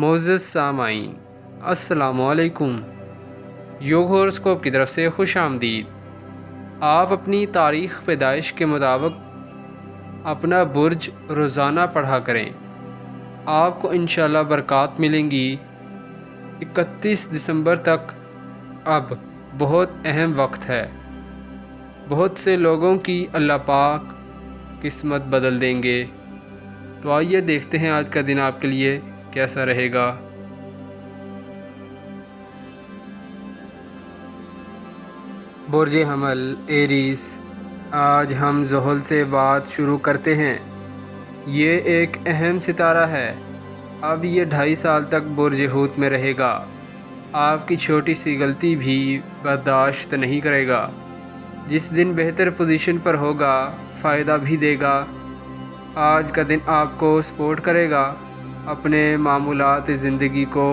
معزز سامعین، السلام علیکم۔ یوگ ہوراسکوپ کی طرف سے خوش آمدید۔ آپ اپنی تاریخ پیدائش کے مطابق اپنا برج روزانہ پڑھا کریں، آپ کو انشاءاللہ برکات ملیں گی۔ 31 دسمبر تک اب بہت اہم وقت ہے، بہت سے لوگوں کی اللہ پاک قسمت بدل دیں گے۔ تو آئیے دیکھتے ہیں آج کا دن آپ کے لیے کیسا رہے گا۔ برج حمل ایریز، آج ہم زحل سے بات شروع کرتے ہیں۔ یہ ایک اہم ستارہ ہے، اب یہ 2.5 سال تک برج حوت میں رہے گا۔ آپ کی چھوٹی سی غلطی بھی برداشت نہیں کرے گا۔ جس دن بہتر پوزیشن پر ہوگا فائدہ بھی دے گا۔ آج کا دن آپ کو سپورٹ کرے گا۔ اپنے معمولات زندگی کو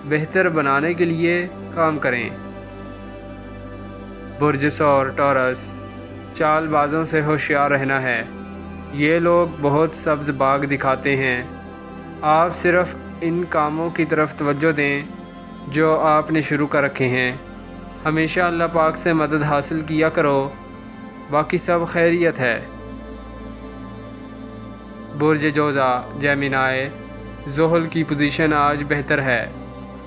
بہتر بنانے کے لیے کام کریں۔ برج ثور ٹورس، چال بازوں سے ہوشیار رہنا ہے۔ یہ لوگ بہت سبز باغ دکھاتے ہیں۔ آپ صرف ان کاموں کی طرف توجہ دیں جو آپ نے شروع کر رکھے ہیں۔ ہمیشہ اللہ پاک سے مدد حاصل کیا کرو، باقی سب خیریت ہے۔ برج جوزا جیمنائی، زحل کی پوزیشن آج بہتر ہے،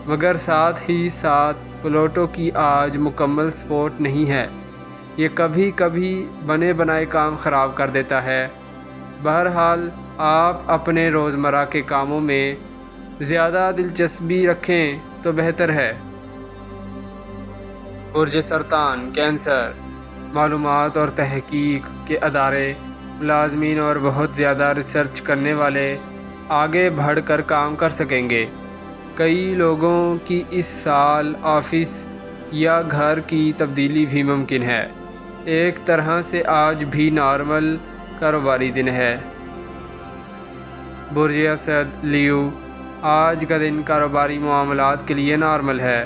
مگر ساتھ ہی ساتھ پلوٹو کی آج مکمل سپورٹ نہیں ہے۔ یہ کبھی کبھی بنے بنائے کام خراب کر دیتا ہے۔ بہرحال آپ اپنے روزمرہ کے کاموں میں زیادہ دلچسپی رکھیں تو بہتر ہے۔ برج سرطان کینسر، معلومات اور تحقیق کے ادارے، ملازمین اور بہت زیادہ ریسرچ کرنے والے آگے بڑھ کر کام کر سکیں گے۔ کئی لوگوں کی اس سال آفس یا گھر کی تبدیلی بھی ممکن ہے۔ ایک طرح سے آج بھی نارمل کاروباری دن ہے۔ برج اسد لیو، آج کا دن کاروباری معاملات کے لیے نارمل ہے۔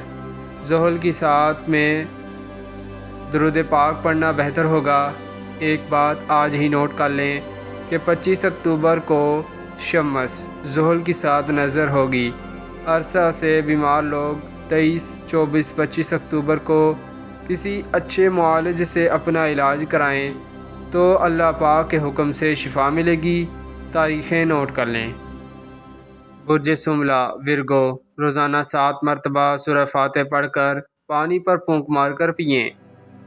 زحل کی ساتھ میں درود پاک پڑھنا بہتر ہوگا۔ ایک بات آج ہی نوٹ کر لیں کہ 25 اکتوبر کو شمس زحل کی ساتھ نظر ہوگی۔ عرصہ سے بیمار لوگ 23، 24، 25 اکتوبر کو کسی اچھے معالج سے اپنا علاج کرائیں تو اللہ پاک کے حکم سے شفا ملے گی۔ تاریخیں نوٹ کر لیں۔ برج شملہ ورگو، روزانہ 7 مرتبہ سورہ فاتح پڑھ کر پانی پر پھونک مار کر پئیں۔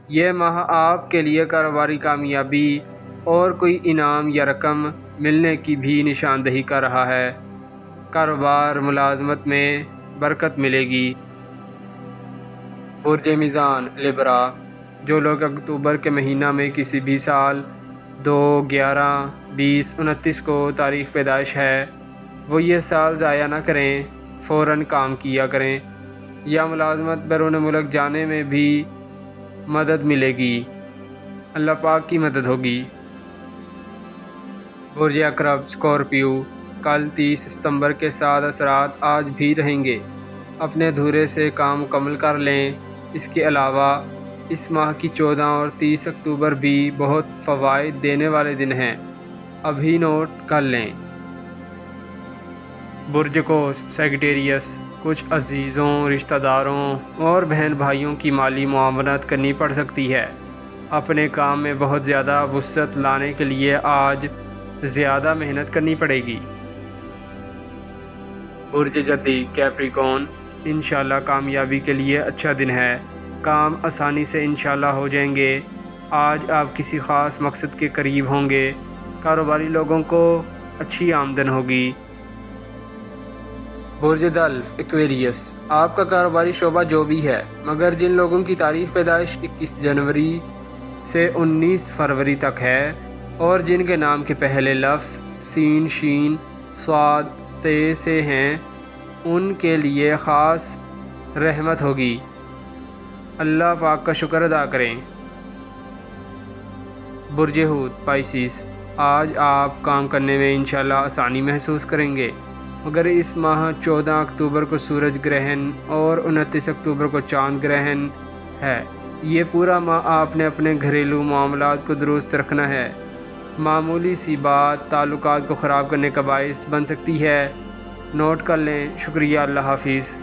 یہ ماہ آپ کے لیے کاروباری کامیابی اور کوئی انعام یا رقم ملنے کی بھی نشاندہی کر رہا ہے۔ کاروبار ملازمت میں برکت ملے گی۔ برج میزان لبرا، جو لوگ اکتوبر کے مہینہ میں کسی بھی سال 2، 11، 20، 29 کو تاریخ پیدائش ہے، وہ یہ سال ضائع نہ کریں، فوراً کام کیا کریں، یا ملازمت بیرون ملک جانے میں بھی مدد ملے گی، اللہ پاک کی مدد ہوگی۔ برج عقرب اسکارپیو، کل 30 ستمبر کے ساتھ اثرات آج بھی رہیں گے، اپنے دھورے سے کام مکمل کر لیں۔ اس کے علاوہ اس ماہ کی 14 اور 30 اکتوبر بھی بہت فوائد دینے والے دن ہیں، ابھی نوٹ کر لیں۔ برج قوس سیجیٹیریس، کچھ عزیزوں، رشتہ داروں اور بہن بھائیوں کی مالی معاونت کرنی پڑ سکتی ہے۔ اپنے کام میں بہت زیادہ وسعت لانے کے لیے آج زیادہ محنت کرنی پڑے گی۔ برج جدی کیپریکون، انشاءاللہ کامیابی کے لیے اچھا دن ہے، کام آسانی سے انشاءاللہ ہو جائیں گے۔ آج آپ کسی خاص مقصد کے قریب ہوں گے، کاروباری لوگوں کو اچھی آمدن ہوگی۔ برج دلف ایکویریس، آپ کا کاروباری شعبہ جو بھی ہے، مگر جن لوگوں کی تاریخ پیدائش 21 جنوری سے 19 فروری تک ہے اور جن کے نام کے پہلے لفظ سین، شین، صاد، تے سے ہیں، ان کے لیے خاص رحمت ہوگی۔ اللہ پاک کا شکر ادا کریں۔ برج حوت پائسیس، آج آپ کام کرنے میں انشاءاللہ آسانی محسوس کریں گے، مگر اس ماہ 14 اکتوبر کو سورج گرہن اور 29 اکتوبر کو چاند گرہن ہے۔ یہ پورا ماہ آپ نے اپنے گھریلو معاملات کو درست رکھنا ہے۔ معمولی سی بات تعلقات کو خراب کرنے کا باعث بن سکتی ہے۔ نوٹ کر لیں۔ شکریہ، اللہ حافظ۔